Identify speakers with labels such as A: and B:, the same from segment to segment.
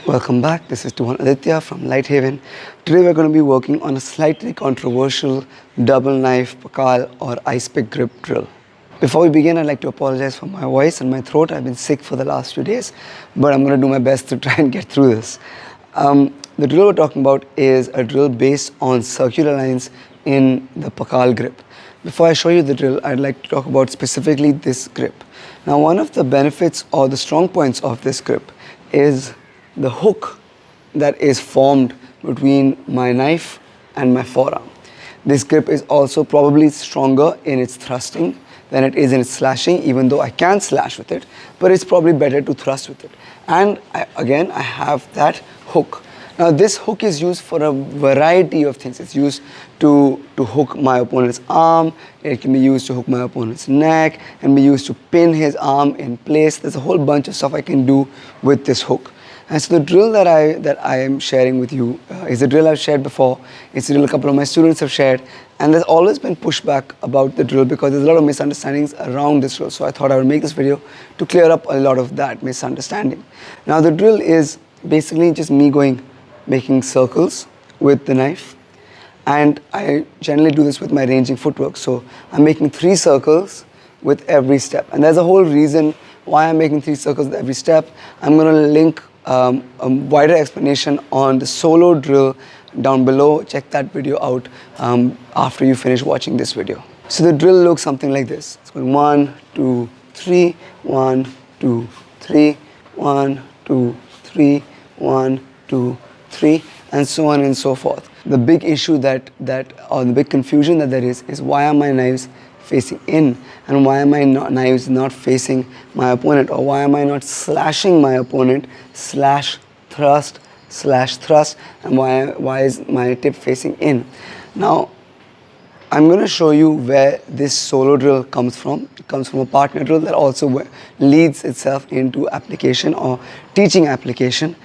A: Welcome back. This is Tuhan Aditya from LightHaven. Today we're going to be working on a slightly controversial double knife Pakal or ice pick grip drill. Before we begin, I'd like to apologize for my voice and my throat. I've been sick for the last few days, but I'm going to do my best to try and get through this. The drill we're talking about is a drill based on circular lines in the Pakal grip. Before I show you the drill, I'd like to talk about specifically this grip. Now, one of the benefits or the strong points of this grip is the hook that is formed between my knife and my forearm. This grip is also probably stronger in its thrusting than it is in its slashing, even though I can slash with it, but it's probably better to thrust with it. And I have that hook. Now this hook is used for a variety of things. It's used to hook my opponent's arm, it can be used to hook my opponent's neck, it can be used to pin his arm in place. There's a whole bunch of stuff I can do with this hook. And so the drill that I am sharing with you is a drill I've shared before. It's a drill a couple of my students have shared, and there's always been pushback about the drill because there's a lot of misunderstandings around this drill. So I thought I would make this video to clear up a lot of that misunderstanding. Now the drill is basically just me making circles with the knife, and I generally do this with my ranging footwork. So I'm making 3 circles with every step, and there's a whole reason why I'm making 3 circles with every step. I'm going to link a wider explanation on the solo drill down below. Check that video out after you finish watching this video. So the drill looks something like this. It's going 1, 2, 3, 1, 2, 3, 1, 2, 3, 1, 2, 3, and so on and so forth. The big issue or the big confusion that there is why are my knives facing in and why are my knives not facing my opponent, or why am I not slashing my opponent slash thrust, and why is my tip facing in? Now I'm going to show you where this solo drill comes from. It comes from a partner drill that also leads itself into application or teaching application.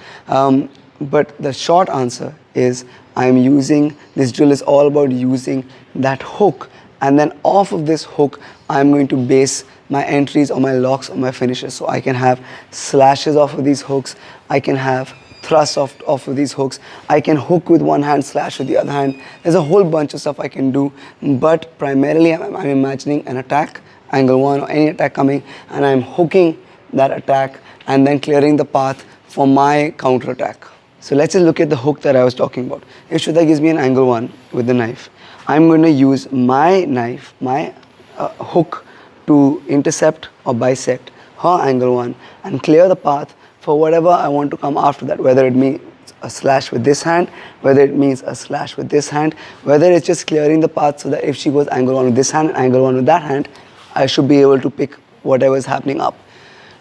A: But the short answer is this drill is all about using that hook, and then off of this hook I'm going to base my entries or my locks or my finishes. So I can have slashes off of these hooks, I can have thrusts off of these hooks, I can hook with one hand, slash with the other hand. There's a whole bunch of stuff I can do, but primarily I'm imagining an attack, angle 1 or any attack coming, and I'm hooking that attack and then clearing the path for my counter attack. So let's just look at the hook that I was talking about. If Shweta gives me an angle 1 with the knife, I'm going to use my knife, my hook, to intercept or bisect her angle 1 and clear the path for whatever I want to come after that, whether it means a slash with this hand, whether it means a slash with this hand, whether it's just clearing the path so that if she goes angle 1 with this hand and angle 1 with that hand, I should be able to pick whatever is happening up.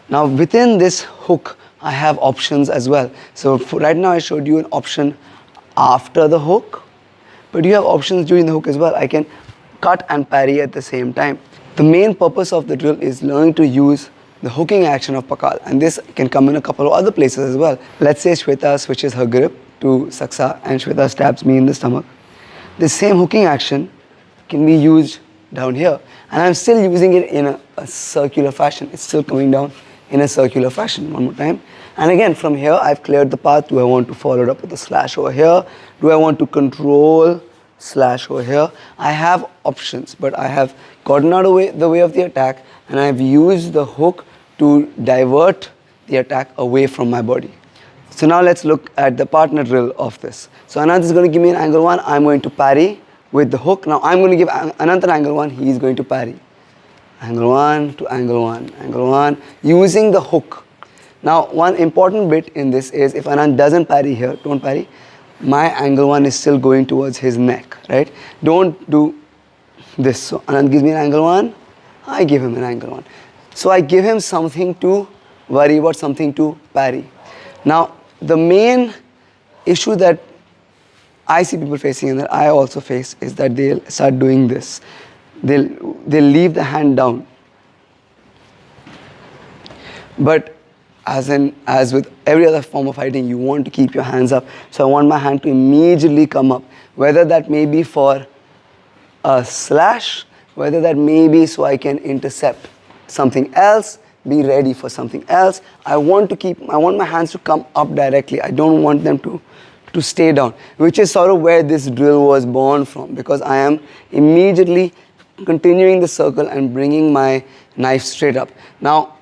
A: Now within this hook, I have options as well. So right now I showed you an option after the hook, but you have options during the hook as well. I can cut and parry at the same time. The main purpose of the drill is learning to use the hooking action of Pakal, and this can come in a couple of other places as well. Let's say Shweta switches her grip to Saksa and Shweta stabs me in the stomach. The same hooking action can be used down here, and I'm still using it in a circular fashion. It's still coming down in a circular fashion. One more time. And again, from here I've cleared the path. Do I want to follow it up with a slash over here? Do I want to control slash over here? I have options, but I have gotten out of the way of the attack, and I've used the hook to divert the attack away from my body. So now let's look at the partner drill of this. So Anant is going to give me an angle 1. I'm going to parry with the hook. Now I'm going to give Anant an angle 1. He is going to parry. Angle 1 to angle 1, angle 1, using the hook. Now one important bit in this is if Anant doesn't parry here, don't parry, my angle 1 is still going towards his neck, right? Don't do this. So Anant gives me an angle 1, I give him an angle 1. So I give him something to worry about, something to parry. Now the main issue that I see people facing and that I also face is that they'll start doing this. They'll leave the hand down. But as with every other form of fighting, you want to keep your hands up. So I want my hand to immediately come up, whether that may be for a slash, whether that may be so I can intercept something else, be ready for something else. I want my hands to come up directly. I don't want them to stay down, which is sort of where this drill was born from, because I am immediately continuing the circle and bringing my knife straight up. Now,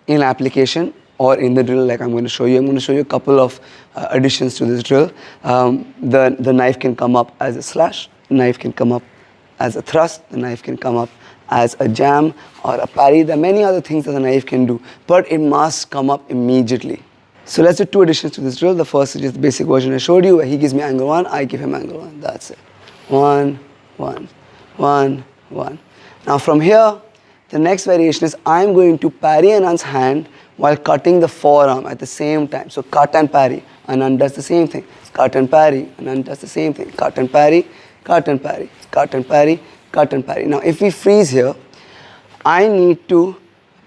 A: in application or in the drill, like I'm going to show you a couple of additions to this drill. The knife can come up as a slash, the knife can come up as a thrust, the knife can come up as a jam or a parry. There are many other things that the knife can do, but it must come up immediately. So let's do two additions to this drill. The first is just the basic version I showed you, where he gives me angle 1, I give him angle 1. That's it. 1, 1, 1, 1. Now from here, the next variation is I'm going to parry Anant's hand while cutting the forearm at the same time. So cut and parry. Anant does the same thing. Cut and parry. Anant does the same thing. Cut and parry, cut and parry, cut and parry, cut and parry. Now if we freeze here, I need to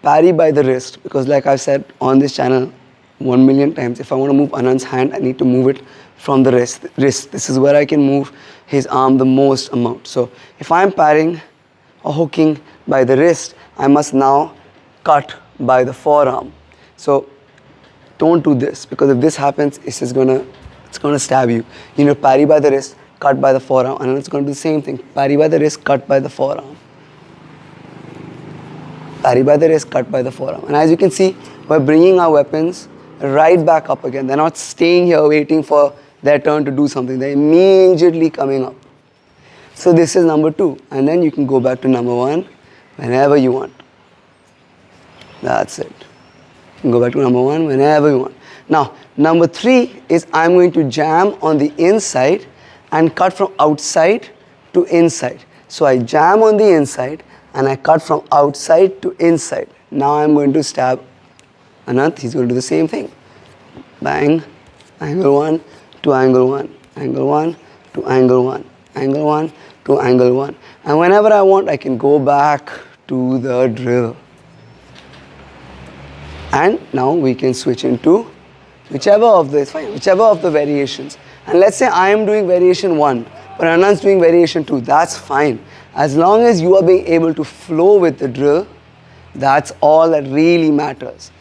A: parry by the wrist, because like I've said on this channel 1 million times, if I want to move Anant's hand, I need to move it from the wrist. This is where I can move his arm the most amount. So if I'm parrying or hooking by the wrist, I must now cut by the forearm. So don't do this, because if this happens, it's gonna stab you. You know, parry by the wrist, cut by the forearm, and it's going to do the same thing. Parry by the wrist, cut by the forearm. Parry by the wrist, cut by the forearm. And as you can see, we're bringing our weapons right back up again. They're not staying here waiting for their turn to do something. They're immediately coming up. So this is number 2. And then you can go back to number 1 whenever you want. That's it. You can go back to number 1 whenever you want. Now, number 3 is I'm going to jam on the inside and cut from outside to inside. So I jam on the inside and I cut from outside to inside. Now I'm going to stab Anant. He's going to do the same thing. Bang, angle 1 to angle 1, angle 1 to angle 1, angle 1 to angle 1. And whenever I want, I can go back to the drill. And now we can switch into whichever of the variations. And let's say I am doing variation 1, but Anant's doing variation 2. That's fine. As long as you are being able to flow with the drill, that's all that really matters.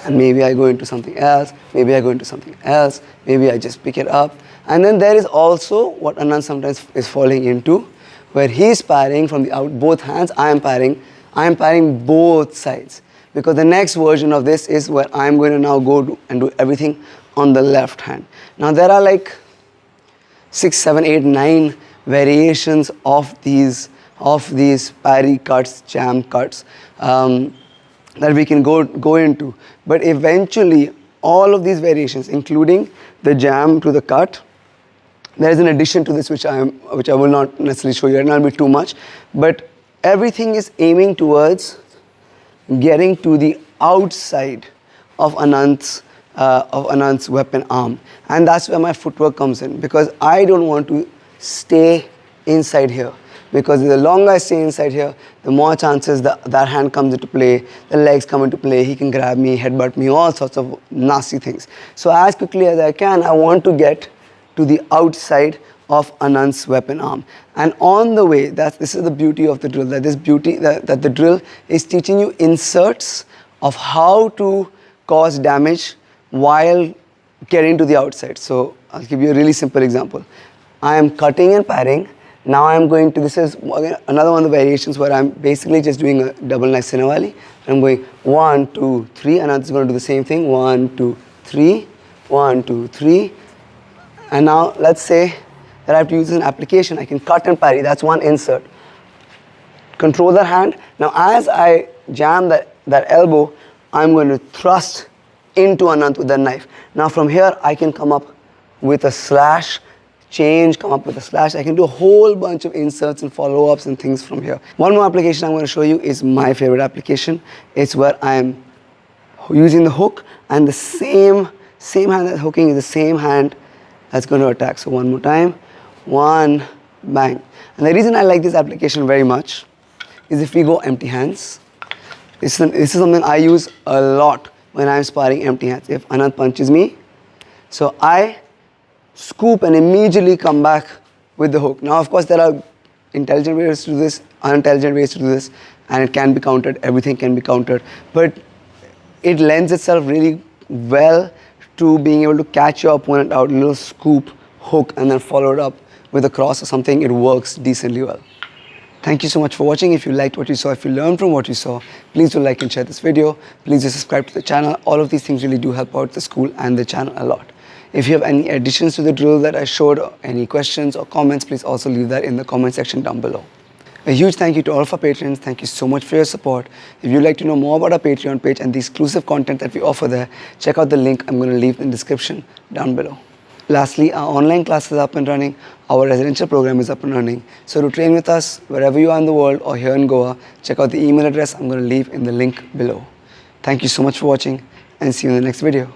A: And maybe I go into something else, maybe I go into something else, maybe I just pick it up. And then there is also what Anant sometimes is falling into, where he's parrying from both hands. I am parrying both sides. Because the next version of this is where I'm going to now go and do everything on the left hand. Now there are like 6, 7, 8, 9 variations of these parry cuts, jam cuts that we can go into. But eventually all of these variations, including the jam to the cut, there is an addition to this which I will not necessarily show you, it will not be too much, but everything is aiming towards getting to the outside of Anant's weapon arm. And that's where my footwork comes in, because I don't want to stay inside here, because the longer I stay inside here, the more chances that hand comes into play, the legs come into play, he can grab me, headbutt me, all sorts of nasty things. So as quickly as I can, I want to get to the outside of Anant's weapon arm. And on the way, this is the beauty of the drill, that the drill is teaching you inserts of how to cause damage while getting to the outside. So I'll give you a really simple example. I am cutting and parrying. Now I'm going to, this is another one of the variations where I'm basically just doing a double knife Sinawali. I'm going 1, 2, 3, and Anant is going to do the same thing. 1, 2, 3, 1, 2, 3. And now let's say that I have to use an application. I can cut and parry. That's one insert. Control that hand. Now as I jam that elbow, I'm going to thrust into Anant with that knife. Now from here, I can come up with a slash, come up with a slash. I can do a whole bunch of inserts and follow-ups and things from here. One more application I'm going to show you is my favorite application. It's where I'm using the hook, and the same hand that's hooking is the same hand that's going to attack. So one more time. 1, bang. And the reason I like this application very much is if we go empty hands. This is something I use a lot when I'm sparring empty hands. If Anant punches me, so I scoop and immediately come back with the hook. Now of course there are intelligent ways to do this, unintelligent ways to do this. and it can be countered, everything can be countered, but it lends itself really well to being able to catch your opponent out, little scoop, hook, and then follow it up with a cross or something. It works decently well. Thank you so much for watching. If you liked what you saw, if you learned from what you saw, please do like and share this video. Please do subscribe to the channel. All of these things really do help out the school and the channel a lot. If you have any additions to the drill that I showed, or any questions or comments, please also leave that in the comment section down below. A huge thank you to all of our patrons. Thank you so much for your support. If you'd like to know more about our Patreon page and the exclusive content that we offer there, check out the link I'm going to leave in the description down below. Lastly, our online class is up and running. Our residential program is up and running. So to train with us, wherever you are in the world or here in Goa, check out the email address I'm going to leave in the link below. Thank you so much for watching, and see you in the next video.